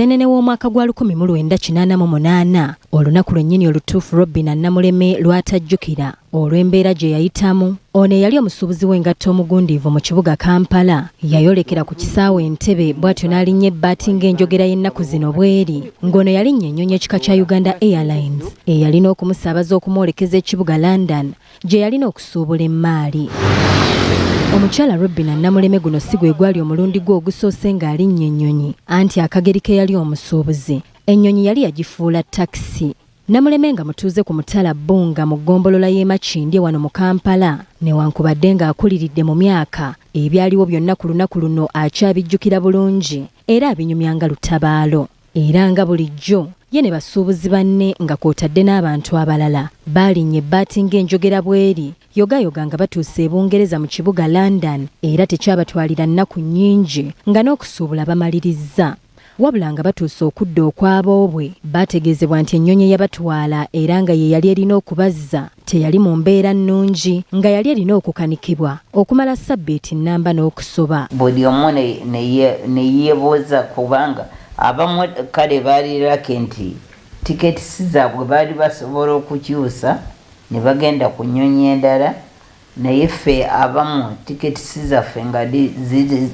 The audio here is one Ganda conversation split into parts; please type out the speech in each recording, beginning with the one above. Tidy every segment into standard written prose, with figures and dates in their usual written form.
Museenene w'omwaka gwa 1988 olunaku lwennyini olutuufu Robinah Namuleme lwatajjukira olw'embeera gye yayitamu. Ono yali omusuubuzi w'engatto omugundiivu mu kibuga Kampala. Yayolekera ku kisaawe Entebbe bw'atyo n'alinnya ebbaati ng'enjogera y'ennaku zino bw'eri, ng'ono yalinnya ennyonyi ekika kya Uganda Airlines eyalina okumusaabaza okumwolekeza ekibuga London gye yalina okusuubula emmaali. Omukyala Robinah Namuleme guno si gwe gwali omulundi gwe ogusoose ng'alinnya ennyonyi, anti akageri ke yali omusuubuzi ennyonyi yali yagifuula takisi. Namuleme nga mutuuze ku mutala Bunga mu ggombolola y'e Makindye wano mu Kampala, newankubadde ng'akuliridde mu myaka, ebyaliwo byonna ku lunaku luno akyabijjukira bulungi era abinyumya nga lutabaalo. Era nga bulijjo ye ne basuubuzi banne nga kw'otadde n'abantu abalala baalinnya ebbaati ng'enjogera bw'eri yogayoga nga batuuse e Bungereza mu kibuga London, era tekyabatwalira nnaku nnyingi nga n'okusuubula bamalirizza. Wabula nga batuuse okudda okw'aboobwe baategeezebwa nti ennyonyi eyabatwala era nga ye yali erina okubazza teyali mu mbeera nnungi, nga yali erina okukanikibwa okumala ssabbiiti nnamba n'okusoba. Buli omu ne yeebuuza kubanga abamu kale baalirako nti tiketi si zaabwe baali basobola okukyusa ne bagenda ku nnyonyi endala, naye ffe abamu tiketi si zaffe nga ziri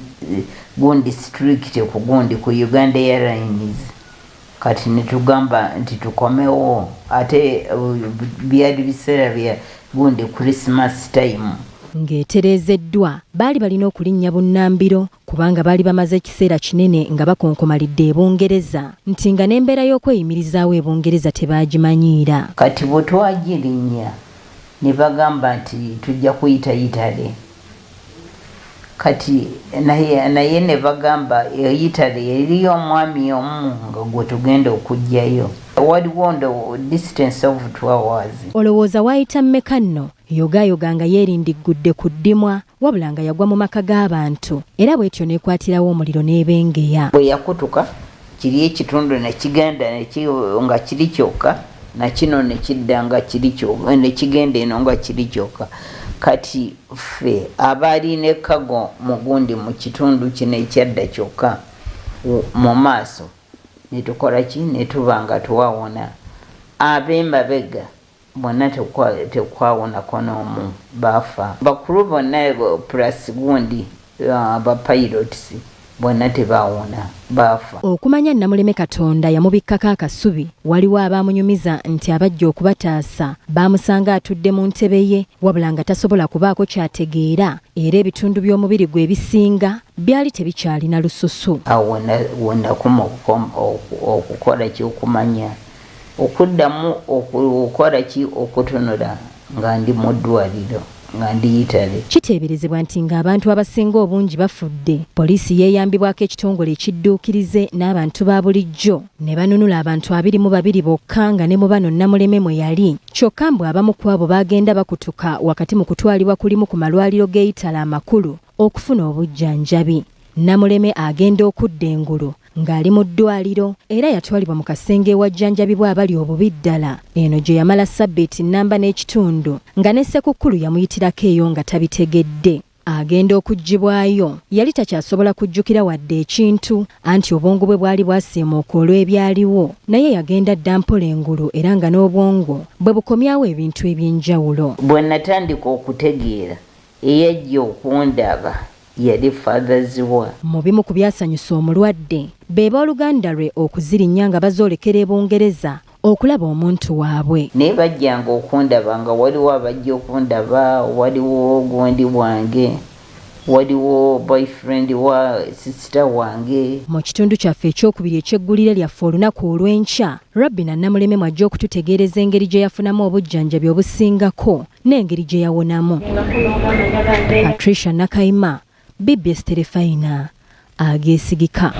gundi strict ku gundi ku Uganda Airlines. Kati ne tugamba nti tukomewo, ate byali biseera bya gundi Christmas time. Ng'etereezeddwa baali balina okulinnya bunnambiro kubanga baali bamaze ekiseera kinene nga bakonkomalidde e Bungereza, nti nga n'embeera y'okweyimirizaawo e Bungereza tebaagimanyiira. Kati bwe twagirinnya ne bagamba nti tujja kuyita Italy. Kati naye ne bagamba Italy eriyo omwami omu nga gwe tugenda okujjayo. Waliwo ndo distance of 2 hours. Olowooza waayita mmeka nno? Yogayoga nga yeerindiggudde ku ddimwa, wabula nga yagwa mu maka g'abantu, era bw'etyo n'ekwatirawo omuliro n'ebengeya. Bwe yakutuka kiri ekitundu ne kigenda nga kiri kyokka, na kino ne kidda nga kiri kyokka, ne kigenda eno nga kiri kyokka. Kati ffe abaali ne kago mugundi mu kitundu kino ekyadda kyokka mu maaso ne tukola ki, ne tuba nga twawona. Ab'emabega bonna tekwawonako n'omu, baafa. Bakulu bonna plus gundi abapilots bonna tebaawona, baafa. Okumanya Namuleme Katonda yamubikkako akasubi, waliwo abaamunyumiza nti abajja okubataasa baamusanga atudde mu ntebe ye wabula nga tasobola kubaako kyategeera, era ebitundu by'omubiri gwe ebisinga byali tebikyalina lususu. Awo wonakuma okukola ki, okumanya okuddamu okukola ki, okutunula nga ndi mu ddwaliro nga ndi Italy. Kiteeberezebwa nti ng'abantu abasinga obungi bafudde, poliisi yeeyambibwako ekitongole ekidduukirize n'abantu ba bulijjo ne banunula abantu 22 bokka nga ne mu bano Namuleme mwe yali. Kyokka mbwe abamu ku abo baagenda bakutuka wakati mu kutwalibwa kulimu ku malwaliro g'e Italy amakulu okufuna obujjanjabi. Namuleme agenda okudda engulu ng'ali mu ddwaliro era yatwalibwa mu kasenge ewajjanjabibwa abali obubi ddala. Eno gye yamala ssabbiiti nnamba n'ekitundu nga ne Ssekukkulu yamuyitirako eyo nga tabitegedde. Agenda okuggibwayo yali takyasobola kujjukira wadde ekintu, anti obwongo bwe bwali bwasiimuuka olw'ebyaliwo, naye yagenda dda mpola engulu era nga n'obwongo bwe bukomyawo ebintu eby'enjawulo. Bwe natandika okutegeera eyajja okundaba yali fathers wa. Mu bimu ku byasanyusa omulwadde be booluganda lwe okuzirinnya nga bazoolekera e Bungereza okulaba omuntu waabwe. Naye bajjanga okundaba nga waliwo abajja okundaba, waliwo gundi wange, waliwo boyfriend wa sister wange. Mu kitundu kyaffe ekyokubiri ekyeggulire lyaffe olunaku olw'enkya, Robinah Namuleme mw'ajja okututegeereza engeri gye yafunamu obujjanjabi obusingako n'engeri gye yawonamu. Patricia Nakayima, BBS Terefayina, ageesigika.